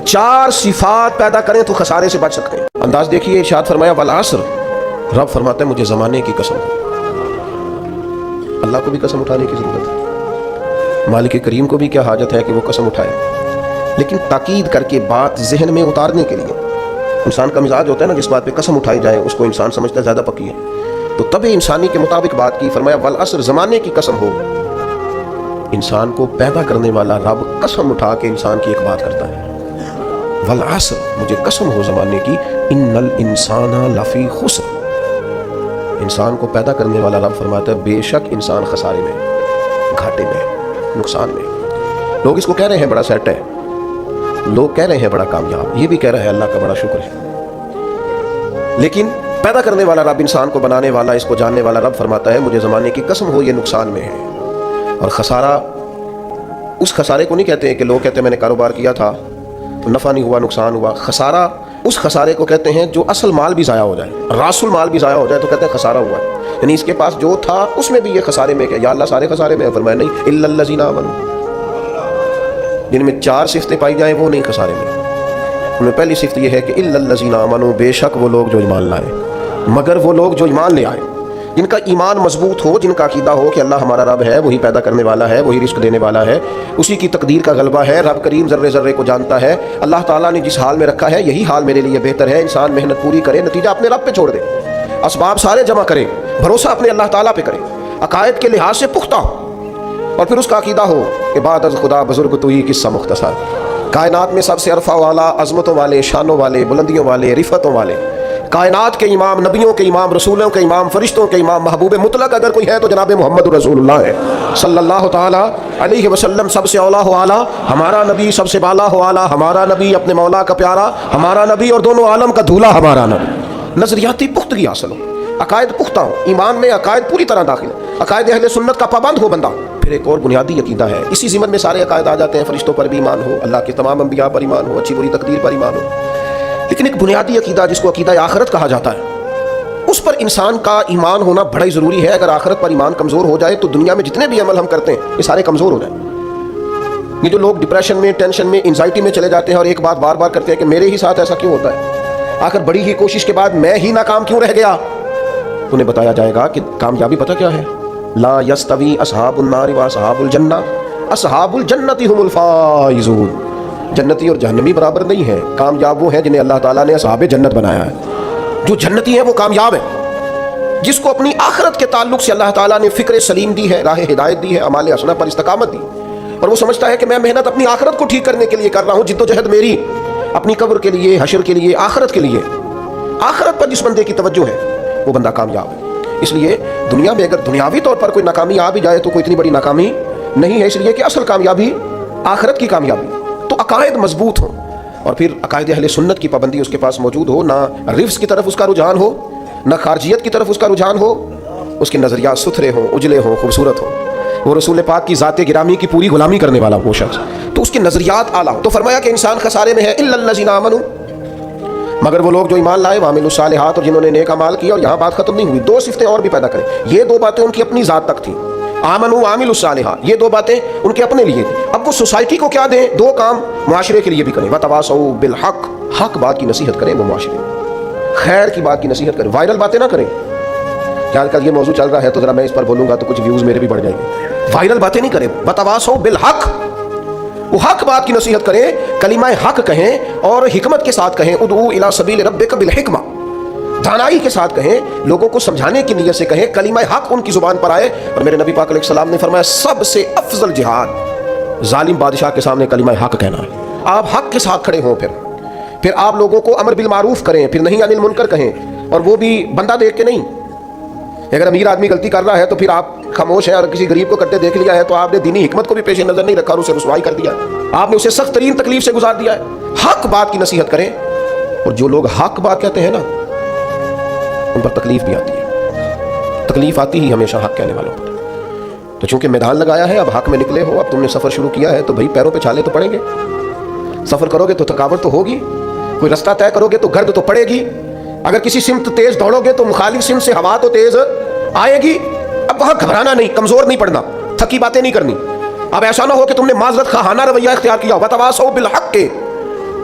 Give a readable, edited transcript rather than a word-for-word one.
4 صفات پیدا کریں تو خسارے سے بچ سکتے ہیں۔ انداز دیکھیے، ارشاد فرمایا والعصر، رب فرماتا ہے مجھے زمانے کی قسم۔ اللہ کو بھی قسم اٹھانے کی ضرورت ہے، مالک کریم کو بھی کیا حاجت ہے کہ وہ قسم اٹھائے، لیکن تاکید کر کے بات ذہن میں اتارنے کے لیے۔ انسان کا مزاج ہوتا ہے نا، جس بات پہ قسم اٹھائی جائے اس کو انسان سمجھتا ہے زیادہ پکی ہے، تو طبع انسانی کے مطابق بات کی، فرمایا والعصر، زمانے کی قسم ہو۔ انسان کو پیدا کرنے والا رب قسم اٹھا کے انسان کی ایک بات کرتا ہے، والعصر، مجھے قسم ہو زمانے کی، ان الانسان لفی خسر، انسان کو پیدا کرنے والا رب فرماتا ہے بے شک انسان خسارے میں، گھاٹے میں، نقصان میں۔ لوگ اس کو کہہ رہے ہیں بڑا سیٹ ہے، لوگ کہہ رہے ہیں بڑا کامیاب، یہ بھی کہہ رہے ہیں اللہ کا بڑا شکر ہے، لیکن پیدا کرنے والا رب، انسان کو بنانے والا، اس کو جاننے والا رب فرماتا ہے مجھے زمانے کی قسم ہو یہ نقصان میں ہے۔ اور خسارہ اس خسارے کو نہیں کہتے ہیں کہ لوگ کہتے ہیں میں نے کاروبار کیا تھا تو نفع نہیں ہوا، نقصان ہوا۔ خسارہ اس خسارے کو کہتے ہیں جو اصل مال بھی ضائع ہو جائے، راس المال بھی ضائع ہو جائے تو کہتے ہیں خسارہ ہوا ہے، یعنی اس کے پاس جو تھا اس میں بھی یہ خسارے میں، کہ یا اللہ سارے خسارے میں ہے؟ فرمایا نہیں، الا الذین آمنوا، جن میں 4 صفتیں پائی جائیں وہ نہیں خسارے میں۔ ان میں پہلی صفت یہ ہے کہ الا الذین آمنوا، بے شک وہ لوگ جو ایمان لائے، مگر وہ لوگ جو ایمان لے آئے، جن کا ایمان مضبوط ہو، جن کا عقیدہ ہو کہ اللہ ہمارا رب ہے، وہی پیدا کرنے والا ہے، وہی رزق دینے والا ہے، اسی کی تقدیر کا غلبہ ہے، رب کریم ذرے ذرے کو جانتا ہے، اللہ تعالیٰ نے جس حال میں رکھا ہے یہی حال میرے لیے بہتر ہے۔ انسان محنت پوری کرے، نتیجہ اپنے رب پہ چھوڑ دے، اسباب سارے جمع کرے، بھروسہ اپنے اللہ تعالیٰ پہ کرے، عقائد کے لحاظ سے پختہ ہو، اور پھر اس کا عقیدہ ہو کہ بعد از خدا بزرگ تو ہی قصہ مختصر، کائنات میں سب سے عرفہ والا، عظمتوں والے، شانوں والے، بلندیوں والے، رفتوں والے، کائنات کے امام، نبیوں کے امام، رسولوں کے امام، فرشتوں کے امام، محبوب مطلق اگر کوئی ہے تو جناب محمد رسول اللہ ہے صلی اللہ تعالیٰ علیہ وسلم۔ سب سے اولا ہو اعلیٰ ہمارا نبی، سب سے بالا ہو اعلیٰ ہمارا نبی، اپنے مولا کا پیارا ہمارا نبی، اور دونوں عالم کا دھولا ہمارا نبی۔ نظریاتی پختگی حاصل ہو، عقائد پختہ ہو، ایمان میں عقائد پوری طرح داخل ہے، عقائد اہل سنت کا پابند ہو بندہ۔ پھر ایک اور بنیادی عقیدہ ہے، اسی ضمن میں سارے عقائد آ جاتے ہیں، فرشتوں پر بھی ایمان ہو، اللہ کے تمام انبیاء پر ایمان ہو، اچھی بری تقدیر پر ایمان ہو، لیکن ایک بنیادی عقیدہ جس کو عقیدہ آخرت کہا جاتا ہے، اس پر انسان کا ایمان ہونا بڑا ہی ضروری ہے۔ اگر آخرت پر ایمان کمزور ہو جائے تو دنیا میں جتنے بھی عمل ہم کرتے ہیں یہ سارے کمزور ہو جائیں۔ یہ جو لوگ ڈپریشن میں، ٹینشن میں، انزائٹی میں چلے جاتے ہیں اور ایک بات بار بار کرتے ہیں کہ میرے ہی ساتھ ایسا کیوں ہوتا ہے، آخر بڑی ہی کوشش کے بعد میں ہی ناکام کیوں رہ گیا، انہیں بتایا جائے گا کہ کامیابی پتہ کیا ہے، لا یستوی اصحاب النار و اصحاب الجنہ، اصحاب الجنۃ هم الفائزون، جنتی اور جہنمی برابر نہیں ہے، کامیاب وہ ہیں جنہیں اللہ تعالیٰ نے اصحاب جنت بنایا ہے۔ جو جنتی ہیں وہ کامیاب ہیں، جس کو اپنی آخرت کے تعلق سے اللہ تعالیٰ نے فکر سلیم دی ہے، راہ ہدایت دی ہے، اعمال حسنہ پر استقامت دی، اور وہ سمجھتا ہے کہ میں محنت اپنی آخرت کو ٹھیک کرنے کے لیے کر رہا ہوں، جد و جہد میری اپنی قبر کے لیے، حشر کے لیے، آخرت کے لیے، آخرت پر جس بندے کی توجہ ہے وہ بندہ کامیاب ہے۔ اس لیے دنیا میں اگر دنیاوی طور پر کوئی ناکامی آ بھی جائے تو کوئی اتنی بڑی ناکامی نہیں ہے، اس لیے کہ اصل کامیابی آخرت کی کامیابی۔ تو عقائد مضبوط ہوں، اور پھر عقائد اہل سنت کی پابندی اس کے پاس موجود ہو، نہ رفس کی طرف اس کا رجحان ہو، نہ خارجیت کی طرف اس کا رجحان ہو، اس کے نظریات ستھرے ہوں، اجلے ہوں، خوبصورت ہوں، وہ رسول پاک کی ذات گرامی کی پوری غلامی کرنے والا وہ شخص، تو اس کے نظریات اعلیٰ۔ تو فرمایا کہ انسان خسارے میں ہے، الا الذین آمنوا، مگر وہ لوگ جو ایمان لائے، وعملوا الصالحات، اور جنہوں نے نیک اعمال کیا۔ اور یہاں بات ختم نہیں ہوئی، 2 صفتیں اور بھی پیدا کریں۔ یہ 2 باتیں ان کی اپنی ذات تک تھیں، آمنوا وعملوا الصالحات، یہ 2 باتیں ان کے اپنے لیے تھیں۔ اب وہ سوسائٹی کو کیا دیں؟ 2 کام معاشرے کے لیے بھی کریں، وتواصوا بالحق، حق بات کی نصیحت کریں وہ معاشرے میں، خیر کی بات کی نصیحت کریں، وائرل باتیں نہ کریں۔ آج کل یہ موضوع چل رہا ہے تو ذرا میں اس پر بولوں گا تو کچھ ویوز میرے بھی بڑھ جائیں گے۔ وائرل باتیں نہیں کریں، وتواصوا بالحق، وہ حق بات کی نصیحت کریں، کلمہ حق کہیں اور حکمت کے ساتھ کہیں، ادعو الی سبیل ربک بالحکمہ، دانائی کے ساتھ کہیں، لوگوں کو سمجھانے کی نیت سے کہیں، کلمہ حق ان کی زبان پر آئے۔ اور میرے نبی پاک علیہ السلام نے فرمایا سب سے افضل جہاد ظالم بادشاہ کے سامنے کلمہ حق کہنا ہے۔ آپ حق کے ساتھ کھڑے ہوں، پھر آپ لوگوں کو امر بالمعروف کریں، پھر نہیں عن المنکر کہیں، اور وہ بھی بندہ دیکھ کے نہیں۔ اگر امیر آدمی غلطی کر رہا ہے تو پھر آپ خاموش ہیں، اور کسی غریب کو کرتے دیکھ لیا ہے تو آپ نے دینی حکمت کو بھی پیش نظر نہیں رکھا اور اسے رسوائی کر دیا، آپ نے اسے سخت ترین تکلیف سے گزار دیا ہے۔ حق بات کی نصیحت کریں، اور جو لوگ حق بات کہتے ہیں نا ان پر تکلیف بھی آتی ہے، تکلیف آتی ہی ہمیشہ حق کہنے والوں پر۔ تو چونکہ میدان لگایا ہے، اب حق میں نکلے ہو، اب تم نے سفر شروع کیا ہے تو بھائی پیروں پہ چھالے تو پڑیں گے، سفر کرو گے تو تھکاوٹ تو ہوگی، کوئی رستہ طے کرو گے تو گرد تو پڑے گی، اگر کسی سمت تیز دوڑو گے تو مخالف سمت سے ہوا تو تیز آئے گی۔ اب وہاں گھبرانا نہیں، کمزور نہیں پڑنا، تھکی باتیں نہیں کرنی۔ اب ایسا نہ ہو کہ تم نے معذرت خواہانہ رویہ اختیار کیا، وتواصوا بالحق،